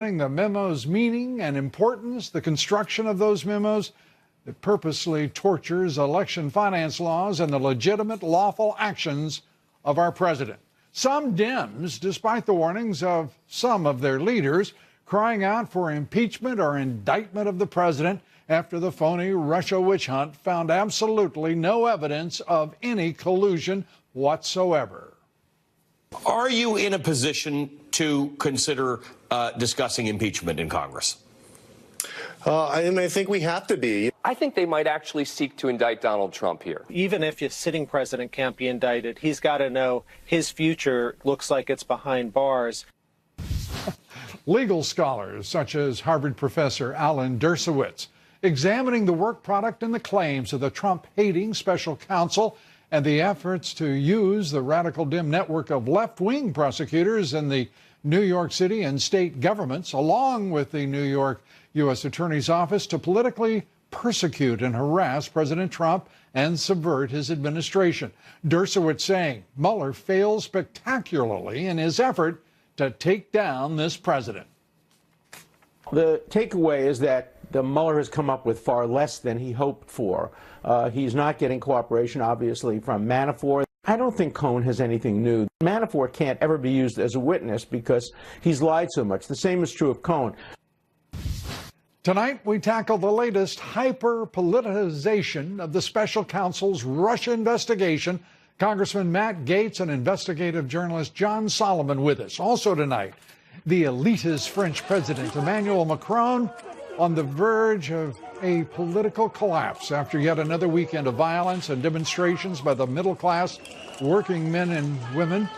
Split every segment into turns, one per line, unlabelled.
The memo's meaning and importance, the construction of those memos that purposely tortures election finance laws and the legitimate lawful actions of our president. Some Dems, despite the warnings of some of their leaders, crying out for impeachment or indictment of the president after the phony Russia witch hunt found absolutely no evidence of any collusion whatsoever.
Are you in a position to consider discussing impeachment in Congress?
I think we have to be.
I think they might actually seek to indict Donald Trump here.
Even if a sitting president can't be indicted, he's got to know his future looks like it's behind bars.
Legal scholars such as Harvard professor Alan Dershowitz examining the work product and the claims of the Trump-hating special counsel and the efforts to use the radical dim network of left-wing prosecutors in the New York City and state governments, along with the New York U.S. Attorney's Office, to politically persecute and harass President Trump and subvert his administration. Dershowitz saying Mueller failed spectacularly in his effort to take down this president.
The takeaway is that the Mueller has come up with far less than he hoped for. He's not getting cooperation, obviously, from Manafort. I don't think Cohen has anything new. Manafort can't ever be used as a witness because he's lied so much. The same is true of Cohen.
Tonight, we tackle the latest hyper-politicization of the special counsel's Russia investigation. Congressman Matt Gaetz and investigative journalist John Solomon with us. Also tonight, the elitist French president Emmanuel Macron on the verge of a political collapse after yet another weekend of violence and demonstrations by the middle class, working men and women,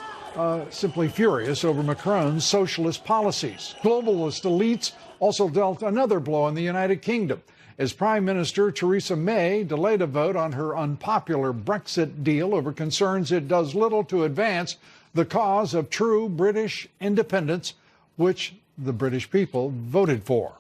simply furious over Macron's socialist policies. Globalist elites also dealt another blow in the United Kingdom as Prime Minister Theresa May delayed a vote on her unpopular Brexit deal over concerns it does little to advance the cause of true British independence, which the British people voted for.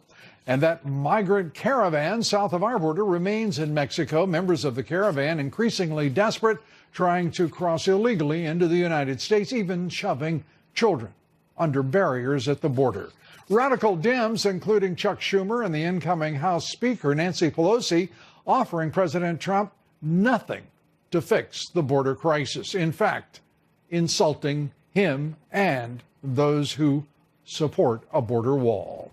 And that migrant caravan south of our border remains in Mexico. Members of the caravan increasingly desperate, trying to cross illegally into the United States, even shoving children under barriers at the border. Radical Dems, including Chuck Schumer and the incoming House Speaker Nancy Pelosi, offering President Trump nothing to fix the border crisis. In fact, insulting him and those who support a border wall.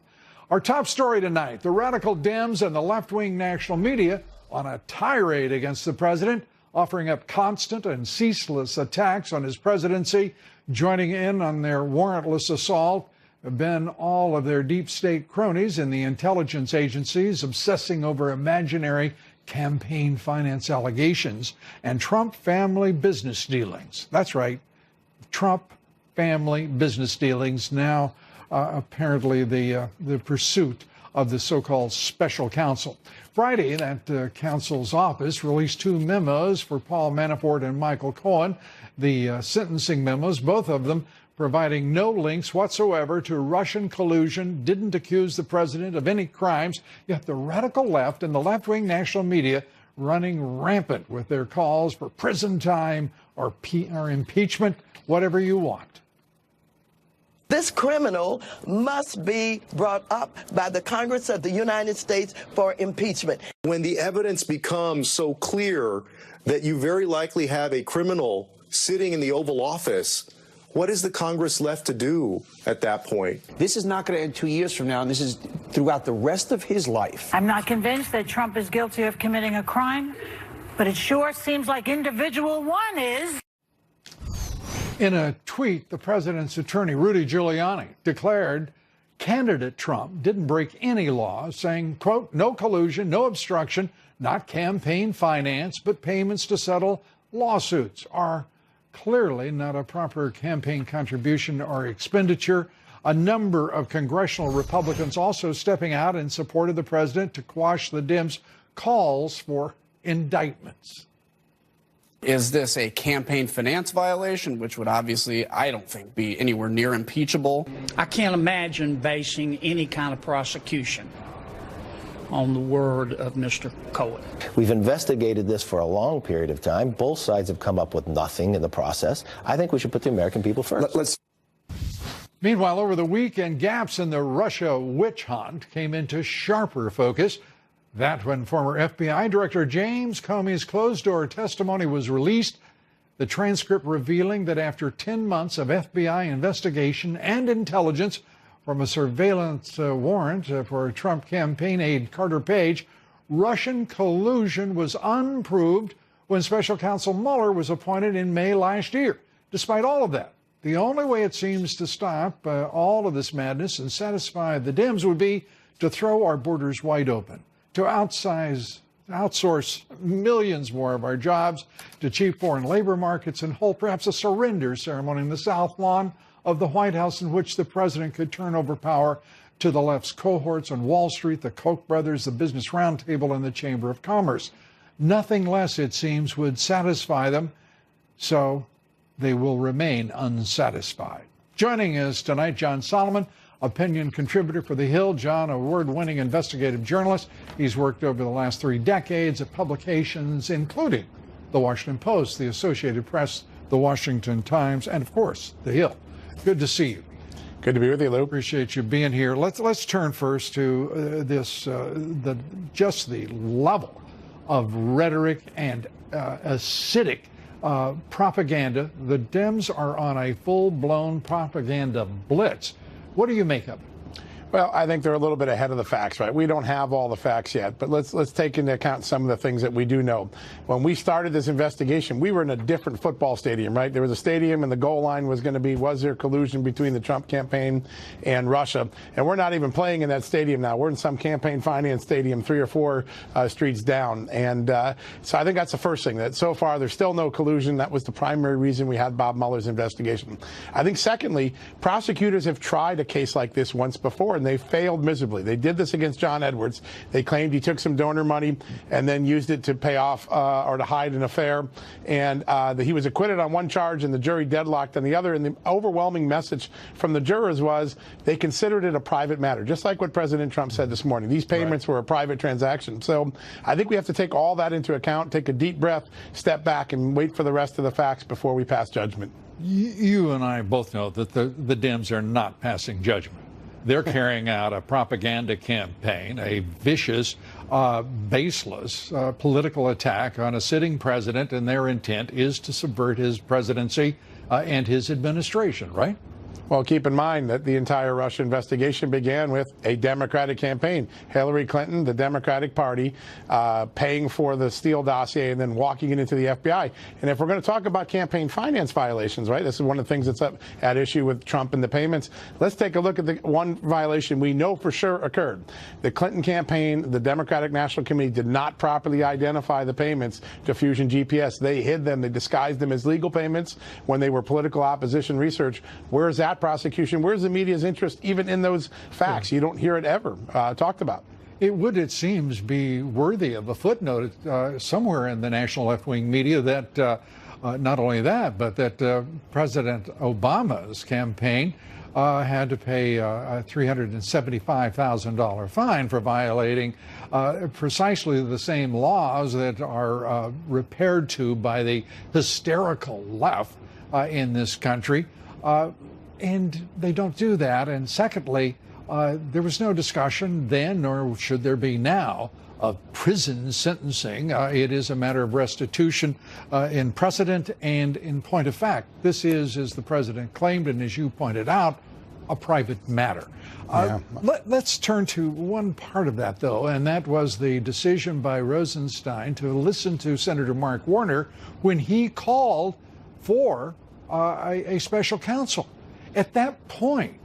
Our top story tonight, the radical Dems and the left-wing national media on a tirade against the president, offering up constant and ceaseless attacks on his presidency. Joining in on their warrantless assault have been all of their deep state cronies in the intelligence agencies obsessing over imaginary campaign finance allegations and Trump family business dealings. That's right, Trump family business dealings now apparently the pursuit of the so-called special counsel. Friday, that counsel's office released two memos for Paul Manafort and Michael Cohen, the sentencing memos, both of them providing no links whatsoever to Russian collusion, didn't accuse the president of any crimes, yet the radical left and the left-wing national media running rampant with their calls for prison time or impeachment, whatever you want.
This criminal must be brought up by the Congress of the United States for impeachment.
When the evidence becomes so clear that you very likely have a criminal sitting in the Oval Office, what is the Congress left to do at that point?
This is not going to end 2 years from now, and this is throughout the rest of his life.
I'm not convinced that Trump is guilty of committing a crime, but it sure seems like individual one is.
In a tweet, the president's attorney, Rudy Giuliani, declared candidate Trump didn't break any law, saying, quote, no collusion, no obstruction, not campaign finance, but payments to settle lawsuits are clearly not a proper campaign contribution or expenditure. A number of congressional Republicans also stepping out in support of the president to quash the Dems' calls for indictments.
Is this a campaign finance violation, which would obviously, I don't think, be anywhere near impeachable?
I can't imagine basing any kind of prosecution on the word of Mr. Cohen.
We've investigated this for a long period of time. Both sides have come up with nothing in the process. I think we should put the American people first.
Meanwhile, over the weekend, gaps in the Russia witch hunt came into sharper focus. That when former FBI Director James Comey's closed-door testimony was released, the transcript revealing that after 10 months of FBI investigation and intelligence from a surveillance warrant for Trump campaign aide Carter Page, Russian collusion was unproved when Special Counsel Mueller was appointed in May last year. Despite all of that, the only way it seems to stop all of this madness and satisfy the Dems would be to throw our borders wide open, to outsource millions more of our jobs to cheap foreign labor markets, and hold perhaps a surrender ceremony in the South Lawn of the White House in which the president could turn over power to the left's cohorts on Wall Street, the Koch brothers, the Business Roundtable, and the Chamber of Commerce. Nothing less, it seems, would satisfy them, so they will remain unsatisfied. Joining us tonight, John Solomon, opinion contributor for The Hill. John, award-winning investigative journalist. He's worked over the last 3 decades at publications including The Washington Post, The Associated Press, The Washington Times, and, of course, The Hill. Good to see you.
Good to be with you, Lou.
Appreciate you being here. Let's turn first to just the level of rhetoric and acidic propaganda. The Dems are on a full-blown propaganda blitz. What do you make of it?
Well, I think they're a little bit ahead of the facts, right? We don't have all the facts yet, but let's take into account some of the things that we do know. When we started this investigation, we were in a different football stadium, right? There was a stadium and the goal line was going to be, was there collusion between the Trump campaign and Russia? And we're not even playing in that stadium now. We're in some campaign finance stadium 3 or 4 streets down. And so I think that's the first thing, that so far there's still no collusion. That was the primary reason we had Bob Mueller's investigation. I think secondly, prosecutors have tried a case like this once before, and they failed miserably. They did this against John Edwards. They claimed he took some donor money and then used it to pay off or to hide an affair. And he was acquitted on one charge and the jury deadlocked on the other. And the overwhelming message from the jurors was they considered it a private matter, just like what President Trump said this morning. These payments were a private transaction. So I think we have to take all that into account, take a deep breath, step back, and wait for the rest of the facts before we pass judgment.
You and I both know that the Dems are not passing judgment. They're carrying out a propaganda campaign, a vicious, baseless political attack on a sitting president, and their intent is to subvert his presidency and his administration, right?
Well, keep in mind that the entire Russia investigation began with a Democratic campaign. Hillary Clinton, the Democratic Party, paying for the Steele dossier and then walking it into the FBI. And if we're going to talk about campaign finance violations, right, this is one of the things that's at issue with Trump and the payments. Let's take a look at the one violation we know for sure occurred. The Clinton campaign, the Democratic National Committee, did not properly identify the payments to Fusion GPS. They hid them. They disguised them as legal payments when they were political opposition research. Where is that prosecution? Where's the media's interest even in those facts? You don't hear it ever talked about.
It would, it seems, be worthy of a footnote somewhere in the national left-wing media that not only that, but that President Obama's campaign had to pay a $375,000 fine for violating precisely the same laws that are repaired to by the hysterical left in this country. And they don't do that. And secondly, there was no discussion then, nor should there be now, of prison sentencing. It is a matter of restitution in precedent and in point of fact. This is, as the president claimed and as you pointed out, a private matter. Let's turn to one part of that, though, and that was the decision by Rosenstein to listen to Senator Mark Warner when he called for a special counsel. At that point,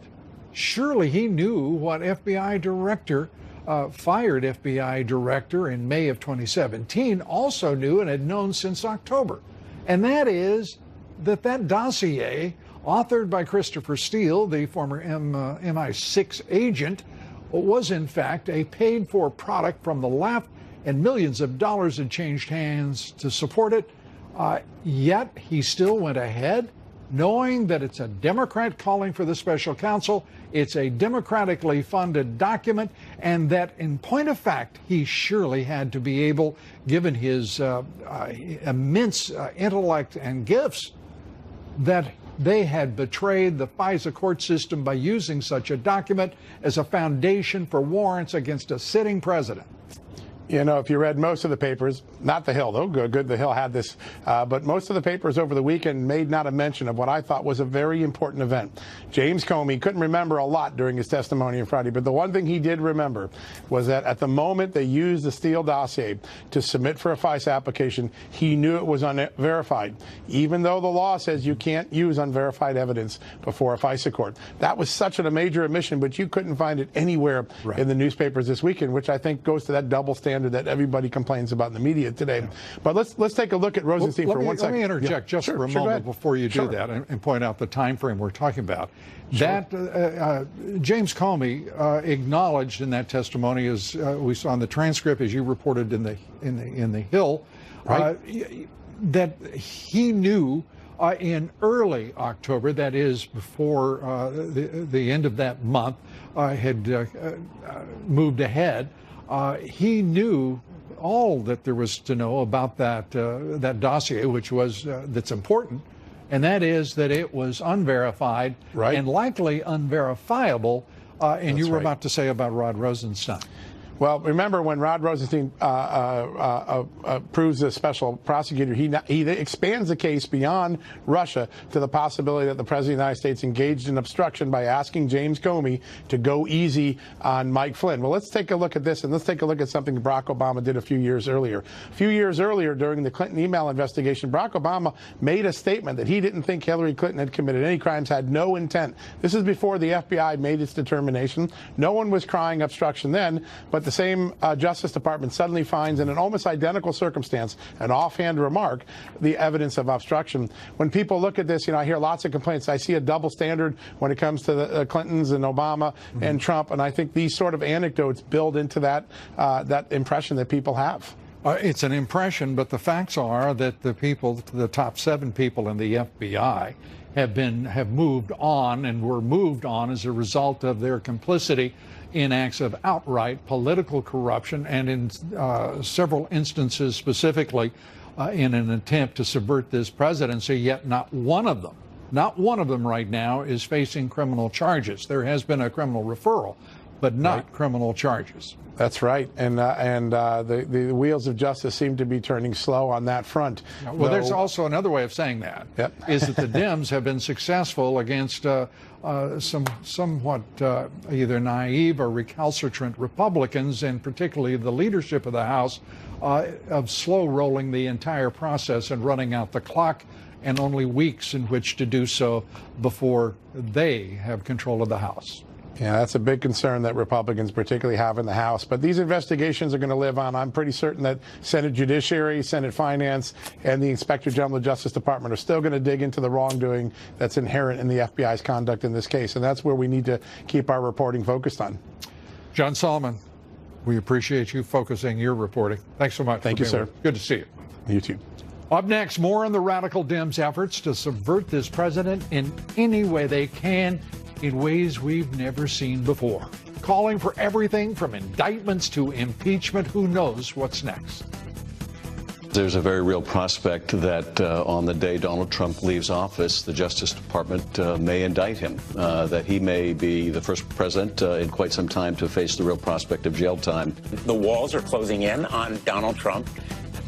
surely he knew what FBI director, fired FBI director in May of 2017, also knew and had known since October. And that is that dossier, authored by Christopher Steele, the former MI6 agent, was in fact a paid-for product from the left, and millions of dollars had changed hands to support it. Yet he still went ahead, knowing that it's a Democrat calling for the special counsel, it's a democratically funded document, and that in point of fact, he surely had to be able, given his immense intellect and gifts, that they had betrayed the FISA court system by using such a document as a foundation for warrants against a sitting president.
You know, if you read most of the papers, not The Hill, though, good, The Hill had this, but most of the papers over the weekend made not a mention of what I thought was a very important event. James Comey couldn't remember a lot during his testimony on Friday, but the one thing he did remember was that at the moment they used the Steele dossier to submit for a FISA application, he knew it was unverified, even though the law says you can't use unverified evidence before a FISA court. That was such a major omission, but you couldn't find it anywhere in the newspapers this weekend, which I think goes to that double standard that everybody complains about in the media today. Yeah. But let's take a look at Rosenstein for 1 second.
Let me interject just for a moment before you do that and point out the time frame we're talking about. That James Comey acknowledged in that testimony, as we saw in the transcript, as you reported in the Hill, that he knew in early October, that is before the end of that month, had moved ahead. He knew all that there was to know about that dossier, which was that's important, and that is that it was unverified and likely unverifiable. And you were about to say about Rod Rosenstein.
Well, remember when Rod Rosenstein approves the special prosecutor, he expands the case beyond Russia to the possibility that the President of the United States engaged in obstruction by asking James Comey to go easy on Mike Flynn. Well, let's take a look at this, and let's take a look at something Barack Obama did a few years earlier. A few years earlier, during the Clinton email investigation, Barack Obama made a statement that he didn't think Hillary Clinton had committed any crimes, had no intent. This is before the FBI made its determination. No one was crying obstruction then, but the same Justice Department suddenly finds in an almost identical circumstance, an offhand remark, the evidence of obstruction. When people look at this, I hear lots of complaints. I see a double standard when it comes to the Clintons and Obama and Trump, and I think these sort of anecdotes build into that impression that people have.
It's an impression, but the facts are that the top 7 people in the FBI have moved on and were moved on as a result of their complicity in acts of outright political corruption, and in several instances specifically in an attempt to subvert this presidency, yet not one of them right now is facing criminal charges. There has been a criminal referral, but not criminal charges.
That's right, and the wheels of justice seem to be turning slow on that front.
Well, there's also another way of saying that, is that the Dems have been successful against some somewhat either naive or recalcitrant Republicans, and particularly the leadership of the House, of slow rolling the entire process and running out the clock, and only weeks in which to do so before they have control of the House.
Yeah, that's a big concern that Republicans particularly have in the House. But these investigations are going to live on. I'm pretty certain that Senate Judiciary, Senate Finance, and the Inspector General of the Justice Department are still going to dig into the wrongdoing that's inherent in the FBI's conduct in this case. And that's where we need to keep our reporting focused on.
John Solomon, we appreciate you focusing your reporting. Thanks so much.
Thank you, sir.
Good to see you.
You too.
Up next, more on the radical Dems' efforts to subvert this president in any way they can, in ways we've never seen before. Calling for everything from indictments to impeachment. Who knows what's next?
There's a very real prospect that on the day Donald Trump leaves office, the Justice Department may indict him, that he may be the first president in quite some time to face the real prospect of jail time.
The walls are closing in on Donald Trump.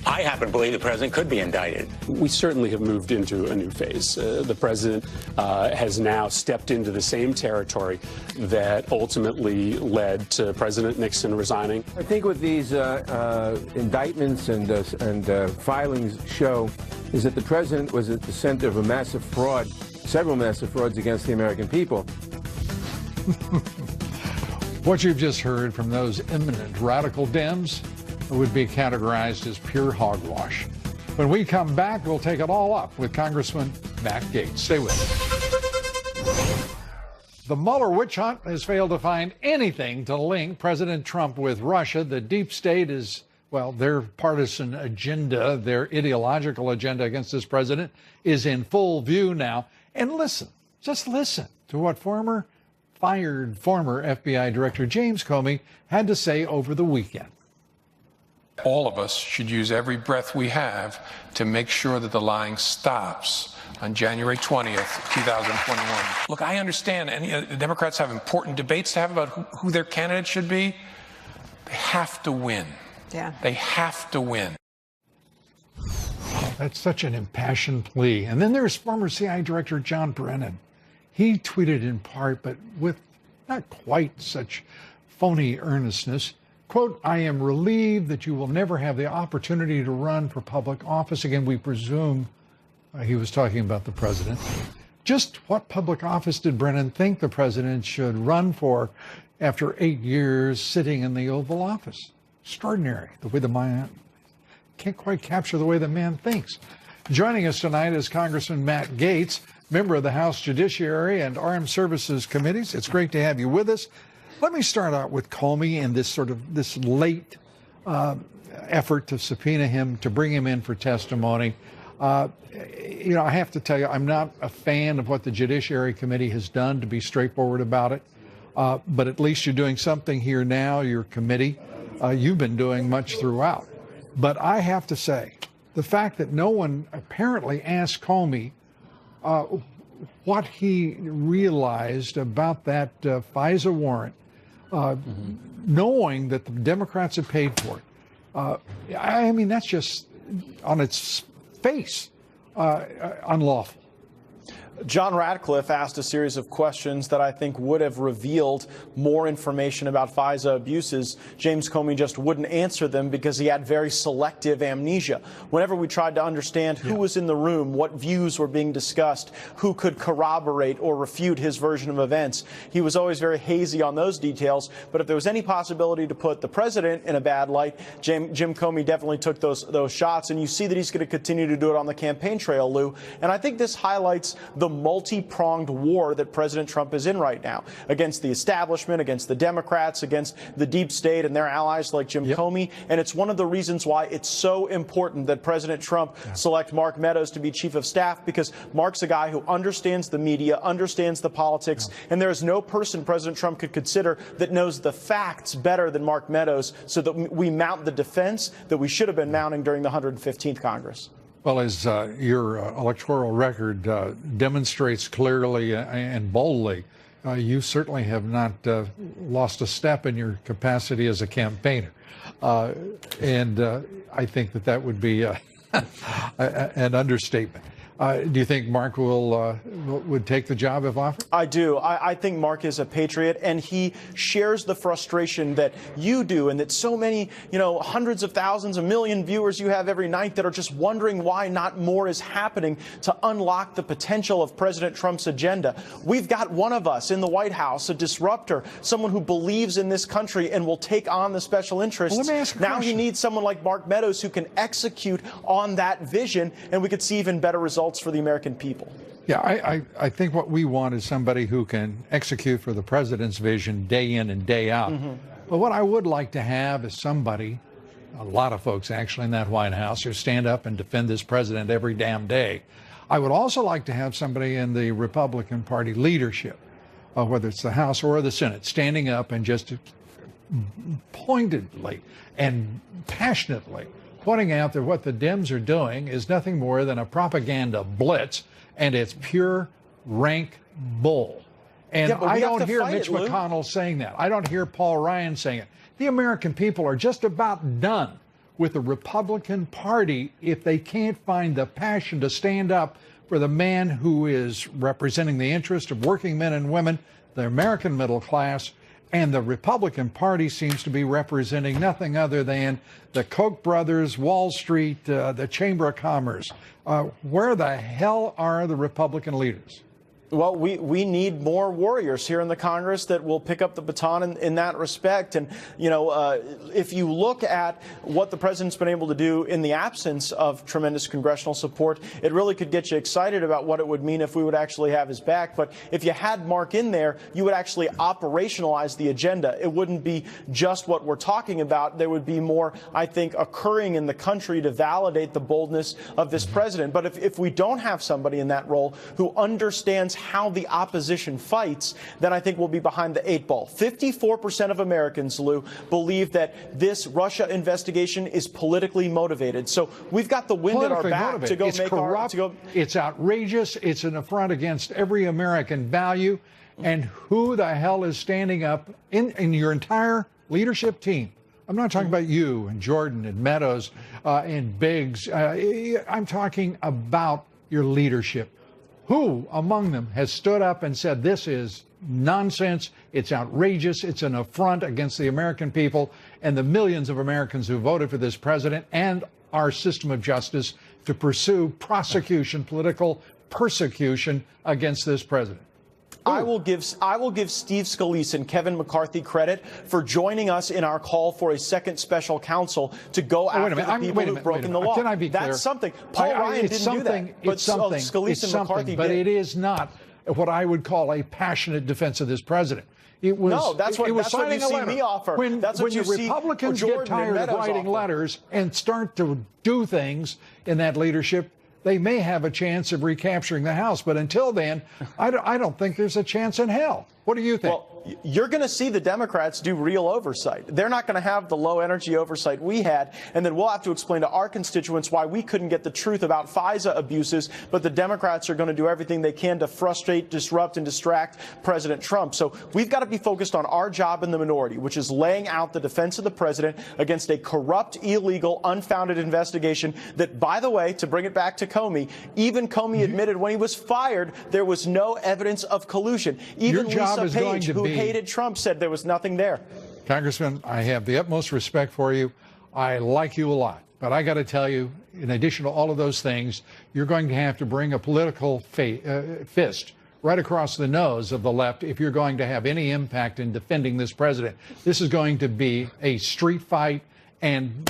I happen to believe the president could be indicted.
We certainly have moved into a new phase. The president has now stepped into the same territory that ultimately led to President Nixon resigning.
I think what these indictments and filings show is that the president was at the center of a massive fraud, several massive frauds against the American people.
What you've just heard from those eminent radical Dems would be categorized as pure hogwash. When we come back, we'll take it all up with Congressman Matt Gaetz. Stay with us. The Mueller witch hunt has failed to find anything to link President Trump with Russia. The deep state is, well, their partisan agenda, their ideological agenda against this president is in full view now. And listen, just listen to what fired former FBI Director James Comey had to say over the weekend.
All of us should use every breath we have to make sure that the lying stops. on January 20th, 2021. Look, I understand the Democrats have important debates to have about who their candidate should be. They have to win.
Yeah.
They have to win.
That's such an impassioned plea. And then there's former CIA Director John Brennan. He tweeted in part, but with not quite such phony earnestness, quote, "I am relieved that you will never have the opportunity to run for public office again." We presume he was talking about the president. Just what public office did Brennan think the president should run for after 8 years sitting in the Oval Office? Extraordinary, the way the man can't quite capture the way the man thinks. Joining us tonight is Congressman Matt Gaetz, member of the House Judiciary and Armed Services Committees. It's great to have you with us. Let me start out with Comey and this late effort to subpoena him, to bring him in for testimony. I have to tell you, I'm not a fan of what the Judiciary Committee has done, to be straightforward about it. But at least you're doing something here now, your committee. You've been doing much throughout. But I have to say, the fact that no one apparently asked Comey what he realized about that FISA warrant, knowing that the Democrats had paid for it. I mean, that's just on its face unlawful.
John Ratcliffe asked a series of questions that I think would have revealed more information about FISA abuses. James Comey just wouldn't answer them because he had very selective amnesia. Whenever we tried to understand who was in the room, what views were being discussed, who could corroborate or refute his version of events, he was always very hazy on those details. But if there was any possibility to put the president in a bad light, Jim Comey definitely took those shots. And you see that he's going to continue to do it on the campaign trail, Lou. And I think this highlights the multi-pronged war that President Trump is in right now against the establishment, against the Democrats, against the deep state and their allies like Jim Comey. And it's one of the reasons why it's so important that President Trump select Mark Meadows to be chief of staff, because Mark's a guy who understands the media, understands the politics, and there is no person President Trump could consider that knows the facts better than Mark Meadows, so that we mount the defense that we should have been mounting during the 115th Congress.
Well, as your electoral record demonstrates clearly and boldly, you certainly have not lost a step in your capacity as a campaigner. And I think that would be an understatement. Do you think Mark would take the job if offered?
I do. I think Mark is a patriot, and he shares the frustration that you do, and that so many, hundreds of thousands, a million viewers you have every night that are just wondering why not more is happening to unlock the potential of President Trump's agenda. We've got one of us in the White House, a disruptor, someone who believes in this country and will take on the special interests.
Well, let me ask a
now
question.
He needs someone like Mark Meadows who can execute on that vision, and we could see even better results for the American people.
Yeah, I think what we want is somebody who can execute for the president's vision day in and day out. But what I would like to have is somebody, a lot of folks actually in that White House, who stand up and defend this president every damn day. I would also like to have somebody in the Republican Party leadership, whether it's the House or the Senate, standing up and just pointedly and passionately pointing out that what the Dems are doing is nothing more than a propaganda blitz, and it's pure rank bull. And I don't hear Mitch McConnell saying that. I don't hear Paul Ryan saying it. The American people are just about done with the Republican Party if they can't find the passion to stand up for the man who is representing the interest of working men and women, the American middle class. And the Republican Party seems to be representing nothing other than the Koch brothers, Wall Street, the Chamber of Commerce. Where the hell are the Republican leaders?
Well, we need more warriors here in the Congress that will pick up the baton in that respect. And, if you look at what the president's been able to do in the absence of tremendous congressional support, it really could get you excited about what it would mean if we would actually have his back. But if you had Mark in there, you would actually operationalize the agenda. It wouldn't be just what we're talking about. There would be more, I think, occurring in the country to validate the boldness of this president. But if we don't have somebody in that role who understands understands how the opposition fights, then I think we'll be behind the 8 ball. 54% of Americans, Lou, believe that this Russia investigation is politically motivated. So we've got the wind at our back to go make our...
It's outrageous. It's an affront against every American value. And who the hell is standing up in your entire leadership team? I'm not talking about you and Jordan and Meadows and Biggs. I'm talking about your leadership. Who among them has stood up and said this is nonsense, it's outrageous, it's an affront against the American people and the millions of Americans who voted for this president and our system of justice to pursue prosecution, political persecution against this president?
I will give Steve Scalise and Kevin McCarthy credit for joining us in our call for a second special counsel to go after the people who've broken the law.
Can I be clear?
That's something. Paul Ryan didn't do that. But Scalise and McCarthy
but
did.
it is not what I would call a passionate defense of this president. It was,
no, that's what you see me offer.
When
you
the Republicans get tired of writing letters and start to do things in that leadership, they may have a chance of recapturing the House. But until then, I don't think there's a chance in hell. What do you think?
Well, you're going to see the Democrats do real oversight. They're not going to have the low-energy oversight we had, and then we'll have to explain to our constituents why we couldn't get the truth about FISA abuses, but the Democrats are going to do everything they can to frustrate, disrupt, and distract President Trump. So we've got to be focused on our job in the minority, which is laying out the defense of the president against a corrupt, illegal, unfounded investigation that, by the way, to bring it back to Comey, even Comey admitted when he was fired there was no evidence of collusion. Even Lisa Page, who hated Trump, said there was nothing there.
Congressman, I have the utmost respect for you. I like you a lot. But I got to tell you, in addition to all of those things, you're going to have to bring a political fist right across the nose of the left if you're going to have any impact in defending this president. This is going to be a street fight, and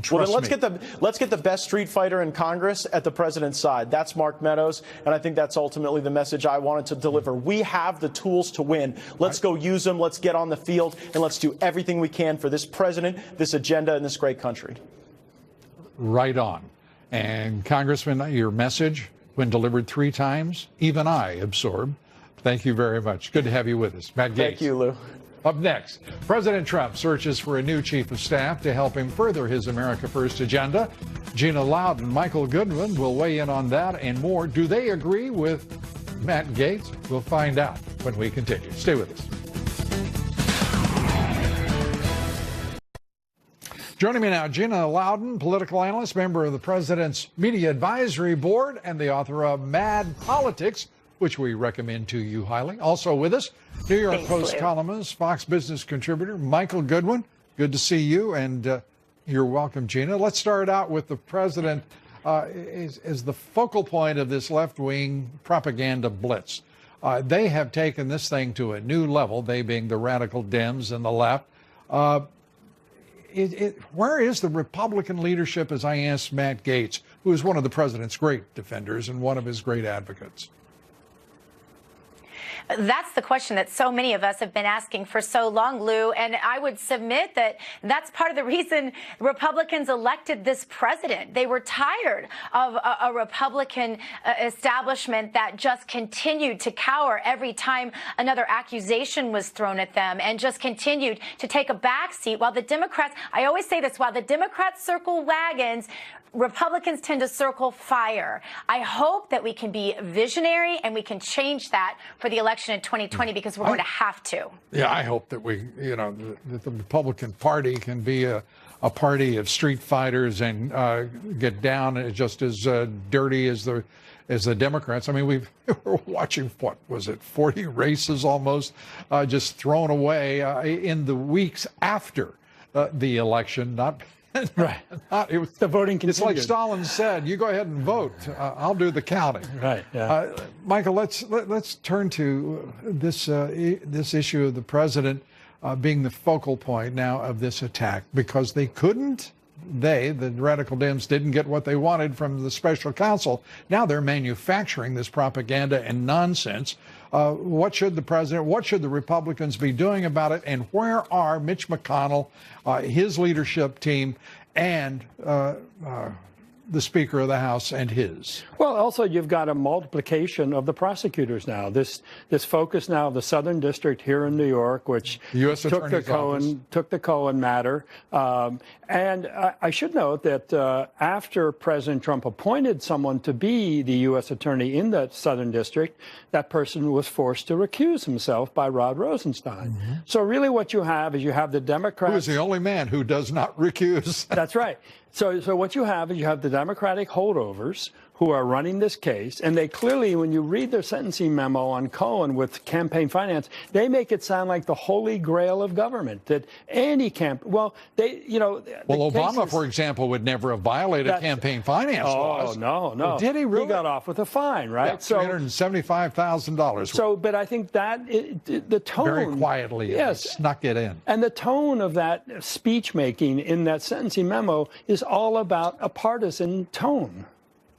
trust
well, then let's get the best street fighter in Congress at the president's side. That's Mark Meadows, and I think that's ultimately the message I wanted to deliver. We have the tools to win. Let's go use them. Let's get on the field, and let's do everything we can for this president, this agenda, and this great country.
Right on. And Congressman, your message, when delivered 3 times, even I absorb. Thank you very much. Good to have you with us. Matt Gaetz.
Thank you, Lou.
Up next, President Trump searches for a new chief of staff to help him further his America First agenda. Gina Loud and Michael Goodwin will weigh in on that and more. Do they agree with Matt Gaetz? We'll find out when we continue. Stay with us. Joining me now, Gina Loudon, political analyst, member of the President's Media Advisory Board, and the author of Mad Politics, which we recommend to you highly. Also with us, New York Post columnist, Fox Business contributor, Michael Goodwin. Good to see you, and you're welcome, Gina. Let's start out with the president as the focal point of this left-wing propaganda blitz. They have taken this thing to a new level, they being the radical Dems and the left. Where is the Republican leadership, as I asked Matt Gaetz, who is one of the president's great defenders and one of his great advocates?
That's the question that so many of us have been asking for so long, Lou, and I would submit that that's part of the reason Republicans elected this president. They were tired of a Republican establishment that just continued to cower every time another accusation was thrown at them and just continued to take a backseat while the Democrats, I always say this, while the Democrats circle wagons, Republicans tend to circle fire. I hope that we can be visionary and we can change that for the election in 2020 because we're going to have to.
Yeah, I hope that that the Republican Party can be a party of street fighters and get down just as dirty as the Democrats. I mean, we were watching, what was it, 40 races almost just thrown away in the weeks after the election, not right. It was the voting continued. It's like Stalin said, you go ahead and vote. I'll do the counting.
Right. Yeah.
Michael, let's turn to this issue of the president being the focal point now of this attack, because the radical Dems didn't get what they wanted from the special counsel. Now they're manufacturing this propaganda and nonsense. What should the president, what should the Republicans be doing about it? And where are Mitch McConnell, his leadership team, and the Speaker of the House and his.
Well, also you've got a multiplication of the prosecutors now. This focus now of the Southern District here in New York, which took the Cohen matter. And I should note that after President Trump appointed someone to be the U.S. Attorney in the Southern District, that person was forced to recuse himself by Rod Rosenstein. Mm-hmm. So really what you have is you have the Democrats.
Who is the only man who does not recuse.
That's right. So what you have is you have the Democratic holdovers who are running this case, and they clearly, when you read their sentencing memo on Cohen with campaign finance, they make it sound like the holy grail of government, that any well, they, you know.
Well, Obama, for example, would never have violated campaign finance laws.
Oh, no.
Well, did he really?
He got off with a fine, right?
Yeah, $375,000.
So, but I think that the tone.
Very quietly,
yes,
snuck it in.
And the tone of that speech making in that sentencing memo is all about a partisan tone.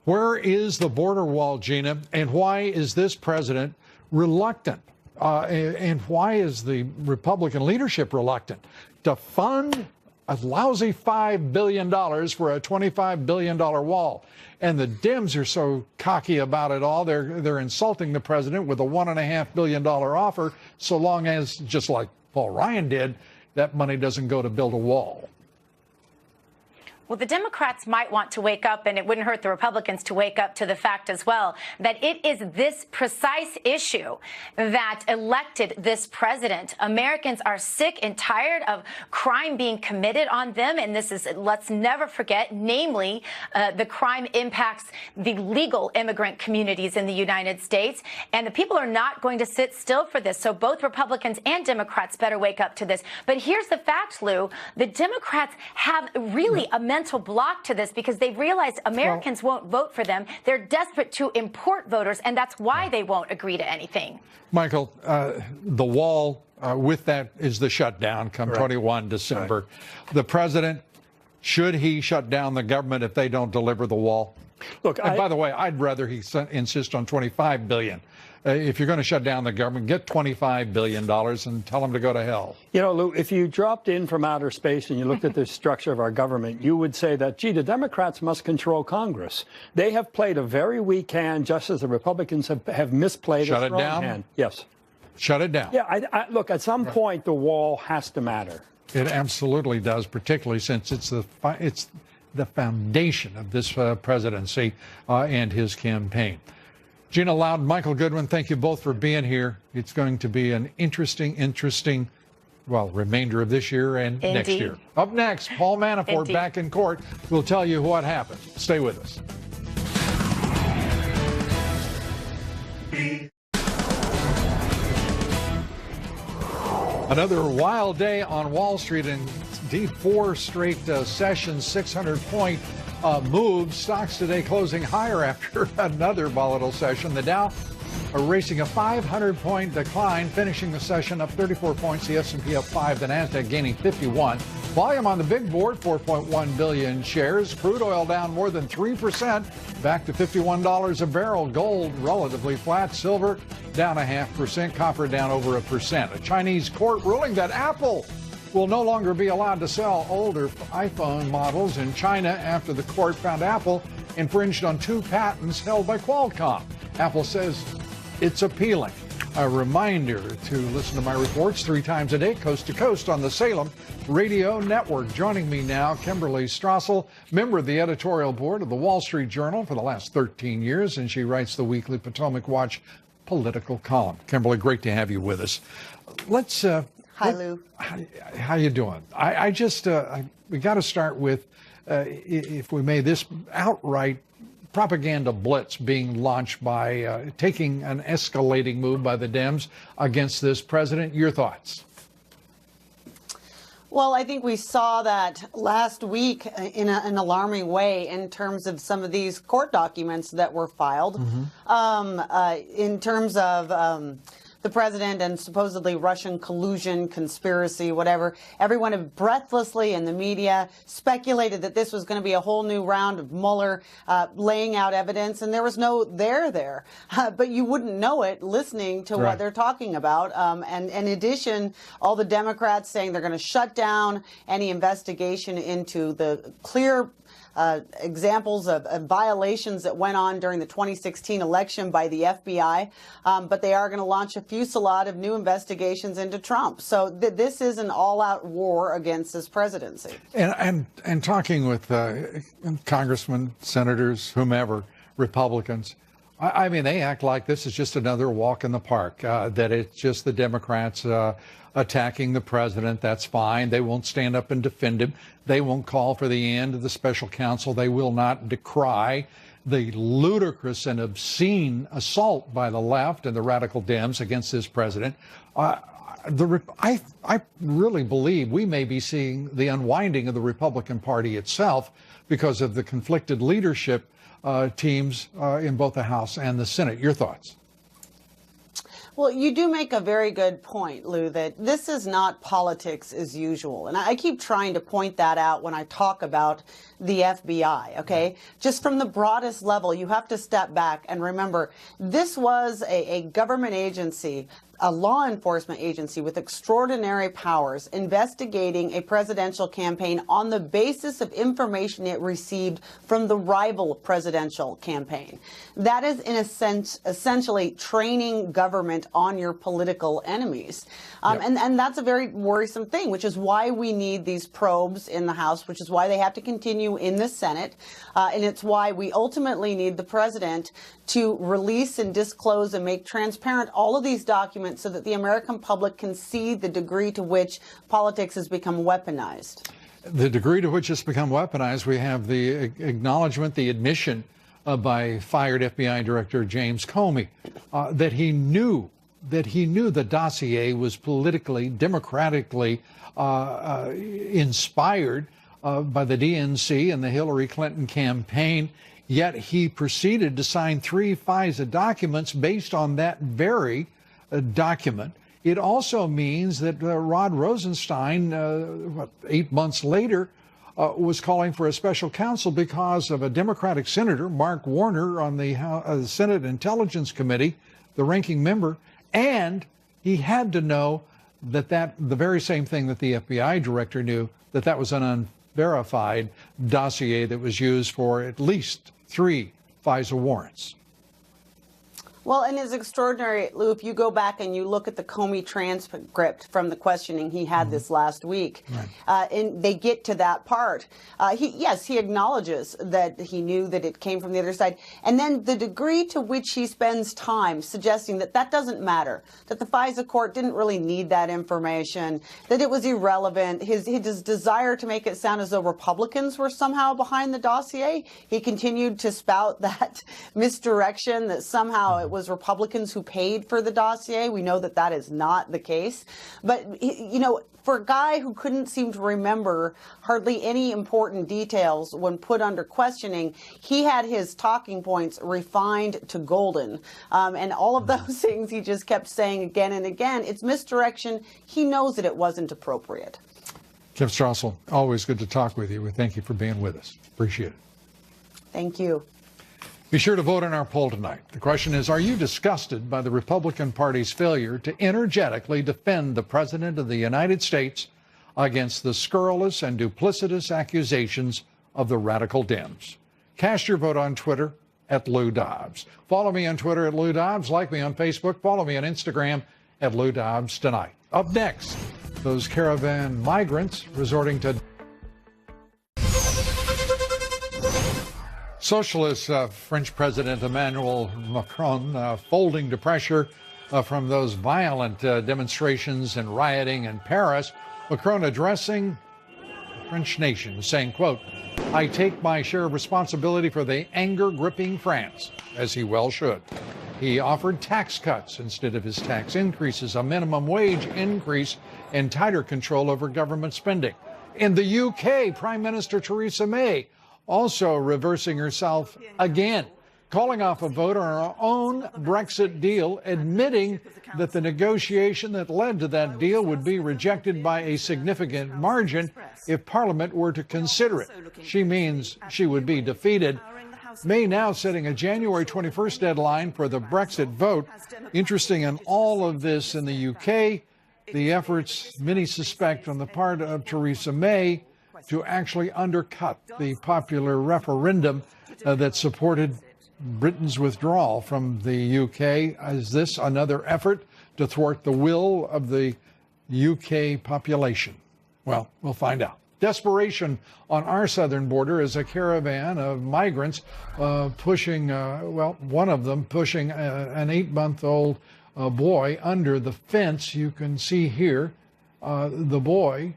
Where is the border wall, Gina, and why is this president reluctant? And why is the Republican leadership reluctant to fund a lousy $5 billion for a $25 billion wall? And the Dems are so cocky about it all. They're insulting the president with a $1.5 billion offer, so long as, just like Paul Ryan did, that money doesn't go to build a wall.
Well, the Democrats might want to wake up, and it wouldn't hurt the Republicans to wake up to the fact as well that it is this precise issue that elected this president. Americans are sick and tired of crime being committed on them, and this is, let's never forget, namely, the crime impacts the legal immigrant communities in the United States, and the people are not going to sit still for this. So both Republicans and Democrats better wake up to this. But here's the fact, Lou. The Democrats have really a mental block to this because they've realized Americans won't vote for them. They're desperate to import voters, and that's why they won't agree to anything.
Michael, the wall with that is the shutdown come 21 December. Right. The president, should he shut down the government if they don't deliver the wall?
Look,
and by the way, I'd rather he insist on $25 billion. If you're going to shut down the government, get $25 billion and tell them to go to hell.
You know, Lou, if you dropped in from outer space and you looked at the structure of our government, you would say that, gee, the Democrats must control Congress. They have played a very weak hand, just as the Republicans have misplayed a strong hand. Yes.
Shut it down.
Yeah, look, at some point, the wall has to matter.
It absolutely does, particularly since it's the foundation of this presidency and his campaign. Gina Loud, Michael Goodwin, thank you both for being here. It's going to be an interesting, well, remainder of this year and next year. Up next, Paul Manafort back in court. We'll tell you what happened. Stay with us. Another wild day on Wall Street, and indeed 4 straight sessions, 600-point moves. Stocks today closing higher after another volatile session. The Dow erasing a 500-point decline, finishing the session up 34 points. The S&P up 5, the Nasdaq gaining 51. Volume on the big board, 4.1 billion shares. Crude oil down more than 3%, back to $51 a barrel. Gold relatively flat. Silver down 0.5%. Copper down over 1%. A Chinese court ruling that Apple will no longer be allowed to sell older iPhone models in China after the court found Apple infringed on 2 patents held by Qualcomm. Apple says it's appealing. A reminder to listen to my reports 3 times a day, coast to coast, on the Salem Radio Network. Joining me now, Kimberly Strassel, member of the editorial board of the Wall Street Journal for the last 13 years, and she writes the weekly Potomac Watch political column. Kimberly, great to have you with us. Let's
Hi, Lou.
How you doing? I just we got to start with, if we may, this outright propaganda blitz being launched by taking an escalating move by the Dems against this president. Your thoughts?
Well, I think we saw that last week in an alarming way in terms of some of these court documents that were filed, in terms of the president and supposedly Russian collusion, conspiracy, whatever. Everyone breathlessly in the media speculated that this was going to be a whole new round of Mueller laying out evidence, and there was no there. But you wouldn't know it listening to what they're talking about. And in addition, all the Democrats saying they're going to shut down any investigation into the clear examples of violations that went on during the 2016 election by the FBI, but they are going to launch a fusillade of new investigations into Trump. So this is an all-out war against this presidency.
And talking with congressmen, senators, whomever, Republicans, I mean, they act like this is just another walk in the park, that it's just the Democrats attacking the president. That's fine. They won't stand up and defend him. They won't call for the end of the special counsel. They will not decry the ludicrous and obscene assault by the left and the radical Dems against this president. I really believe we may be seeing the unwinding of the Republican Party itself because of the conflicted leadership teams in both the House and the Senate. Your thoughts?
Well, you do make a very good point, Lou, that this is not politics as usual. And I keep trying to point that out when I talk about the FBI, okay? Just from the broadest level, you have to step back and remember, this was a government agency, a law enforcement agency with extraordinary powers investigating a presidential campaign on the basis of information it received from the rival presidential campaign. That is, in a sense, essentially training government on your political enemies. And that's a very worrisome thing, which is why we need these probes in the House, which is why they have to continue in the Senate. And it's why we ultimately need the president to release and disclose and make transparent all of these documents so that the American public can see the degree to which politics has become weaponized.
The degree to which it's become weaponized, we have the acknowledgement, the admission by fired FBI Director James Comey that he knew the dossier was politically, democratically inspired by the DNC and the Hillary Clinton campaign. Yet he proceeded to sign 3 FISA documents based on that very document. It also means that Rod Rosenstein, 8 months later, was calling for a special counsel because of a Democratic senator, Mark Warner, on the Senate Intelligence Committee, the ranking member, and he had to know that the very same thing that the FBI director knew, that was an unverified dossier that was used for at least 3 FISA warrants.
Well, and it's extraordinary, Lou, if you go back and you look at the Comey transcript from the questioning he had this last week, and they get to that part. He acknowledges that he knew that it came from the other side. And then the degree to which he spends time suggesting that that doesn't matter, that the FISA court didn't really need that information, that it was irrelevant, his desire to make it sound as though Republicans were somehow behind the dossier. He continued to spout that misdirection, that somehow it was Republicans who paid for the dossier. We know that that is not the case. But, you know, for a guy who couldn't seem to remember hardly any important details when put under questioning, he had his talking points refined to golden. And all of those things he just kept saying again and again. It's misdirection. He knows that it wasn't appropriate.
Kim Strassel, always good to talk with you. We thank you for being with us. Appreciate it.
Thank you.
Be sure to vote in our poll tonight. The question is, are you disgusted by the Republican Party's failure to energetically defend the President of the United States against the scurrilous and duplicitous accusations of the radical Dems? Cast your vote on Twitter at Lou Dobbs. Follow me on Twitter at Lou Dobbs. Like me on Facebook. Follow me on Instagram at Lou Dobbs Tonight. Up next, those caravan migrants resorting to Socialist French President Emmanuel Macron folding to pressure from those violent demonstrations and rioting in Paris. Macron addressing the French nation, saying, quote, "I take my share of responsibility for the anger gripping France," as he well should. He offered tax cuts instead of his tax increases, a minimum wage increase, and tighter control over government spending. In the UK, Prime Minister Theresa May also reversing herself again, calling off a vote on her own Brexit deal, admitting that the negotiation that led to that deal would be rejected by a significant margin if Parliament were to consider it. She means she would be defeated. May now setting a January 21st deadline for the Brexit vote. Interesting in all of this in the UK, the efforts many suspect on the part of Theresa May step to actually undercut the popular referendum that supported Britain's withdrawal from the UK. Is this another effort to thwart the will of the UK population? Well, we'll find out. Desperation on our southern border is a caravan of migrants pushing, one of them pushing an 8-month-old boy under the fence. You can see here the boy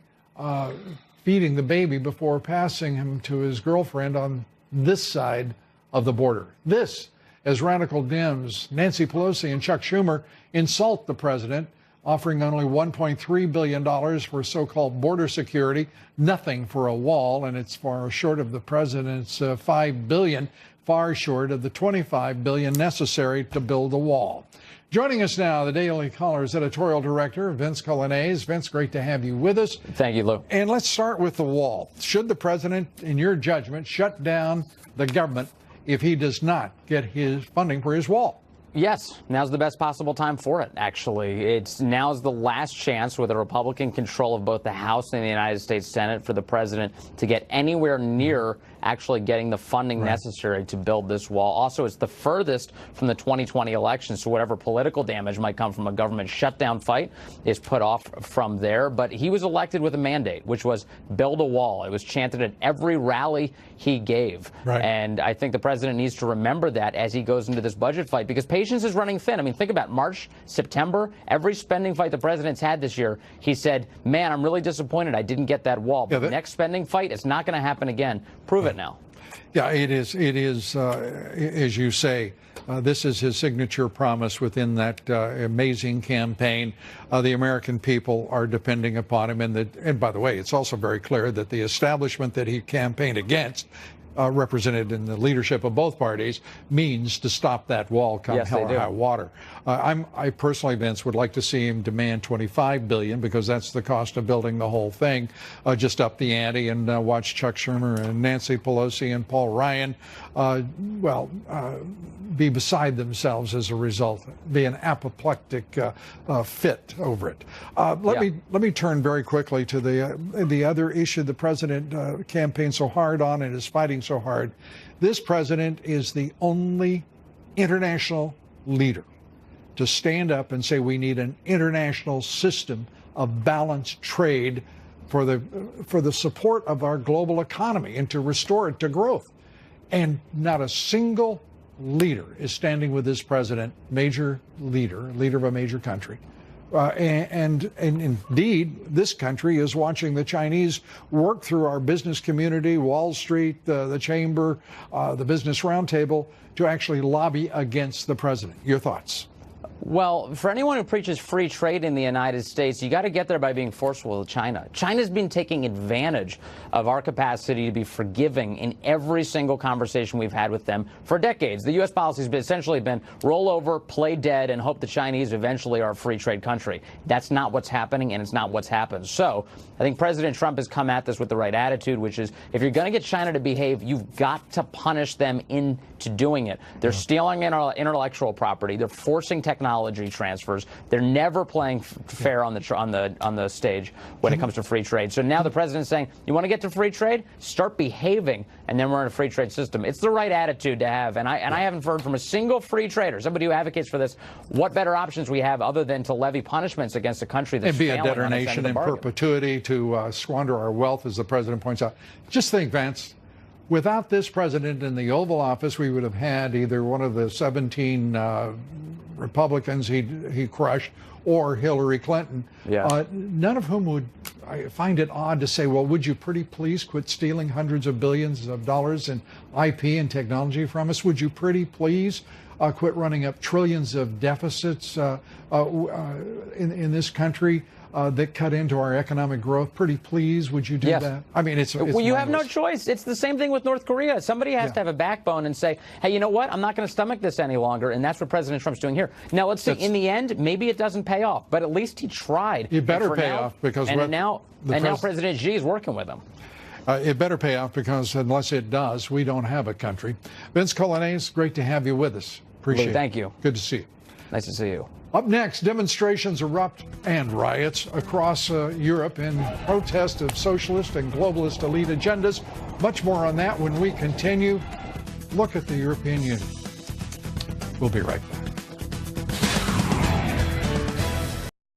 feeding the baby before passing him to his girlfriend on this side of the border. This, as radical Dems Nancy Pelosi and Chuck Schumer insult the president, offering only $1.3 billion for so-called border security, nothing for a wall, and it's far short of the president's $5 billion, far short of the $25 billion necessary to build a wall. Joining us now, the Daily Caller's editorial director, Vince Coglianese. Vince, great to have you with us.
Thank you, Lou.
And let's start with the wall. Should the president, in your judgment, shut down the government if he does not get his funding for his wall?
Yes, now's the best possible time for it, actually. Now's the last chance with a Republican control of both the House and the United States Senate for the president to get anywhere near actually getting the funding necessary to build this wall. Also, it's the furthest from the 2020 election, so whatever political damage might come from a government shutdown fight is put off from there. But he was elected with a mandate, which was build a wall. It was chanted at every rally he gave. And I think the president needs to remember that as he goes into this budget fight, because patience is running thin. I mean, think about March, September, every spending fight the president's had this year, he said, man, I'm really disappointed I didn't get that wall. But the next spending fight, it's not going to happen again. Prove it now.
Yeah, it is, as you say, this is his signature promise within that amazing campaign. The American people are depending upon him. And by the way, it's also very clear that the establishment that he campaigned against, represented in the leadership of both parties, means to stop that wall come hell or high water. I personally, Vince, would like to see him demand $25 billion, because that's the cost of building the whole thing. Just up the ante and watch Chuck Schumer and Nancy Pelosi and Paul Ryan, be beside themselves as a result, be an apoplectic fit over it. Let me turn very quickly to the other issue the president campaigned so hard on and is fighting so hard. This president is the only international leader to stand up and say we need an international system of balanced trade for the support of our global economy and to restore it to growth. And not a single leader is standing with this president, leader of a major country. And indeed, this country is watching the Chinese work through our business community, Wall Street, the Chamber, the Business Roundtable, to actually lobby against the president. Your thoughts?
Well, for anyone who preaches free trade in the United States, you got to get there by being forceful with China. China's been taking advantage of our capacity to be forgiving in every single conversation we've had with them for decades. The U.S. policy has essentially been roll over, play dead, and hope the Chinese eventually are a free trade country. That's not what's happening, and it's not what's happened. So I think President Trump has come at this with the right attitude, which is if you're going to get China to behave, you've got to punish them into doing it. They're stealing intellectual property. They're forcing technology transfers. They're never playing fair on the stage when it comes to free trade. So now the president's saying, you want to get to free trade? Start behaving, and then we're in a free trade system. It's the right attitude to have. And I haven't heard from a single free trader, somebody who advocates for this, what better options we have other than to levy punishments against a country that's failing on its end of the bargain.
And be a debtor nation in perpetuity, to squander our wealth, as the president points out. Just think, Vance, without this president in the Oval Office, we would have had either one of the 17 Republicans he crushed or Hillary Clinton, none of whom would, I find it odd to say, well, would you pretty please quit stealing hundreds of billions of dollars in IP and technology from us? Would you pretty please quit running up trillions of deficits in this country that cut into our economic growth? Pretty please, would you do that? I mean, it's
well, you have no choice. It's the same thing with North Korea. Somebody has to have a backbone and say, hey, you know what? I'm not going to stomach this any longer. And that's what President Trump's doing here. Now, let's see. In the end, maybe it doesn't pay off, but at least he tried.
It better pay off, because
now President Xi is working with him.
It better pay off, because unless it does, we don't have a country. Vince Coglianese, great to have you with us. Appreciate it.
Thank you.
Good to see you.
Nice to see you.
Up next, demonstrations erupt and riots across Europe in protest of socialist and globalist elite agendas. Much more on that when we continue. Look at the European Union. We'll be right back.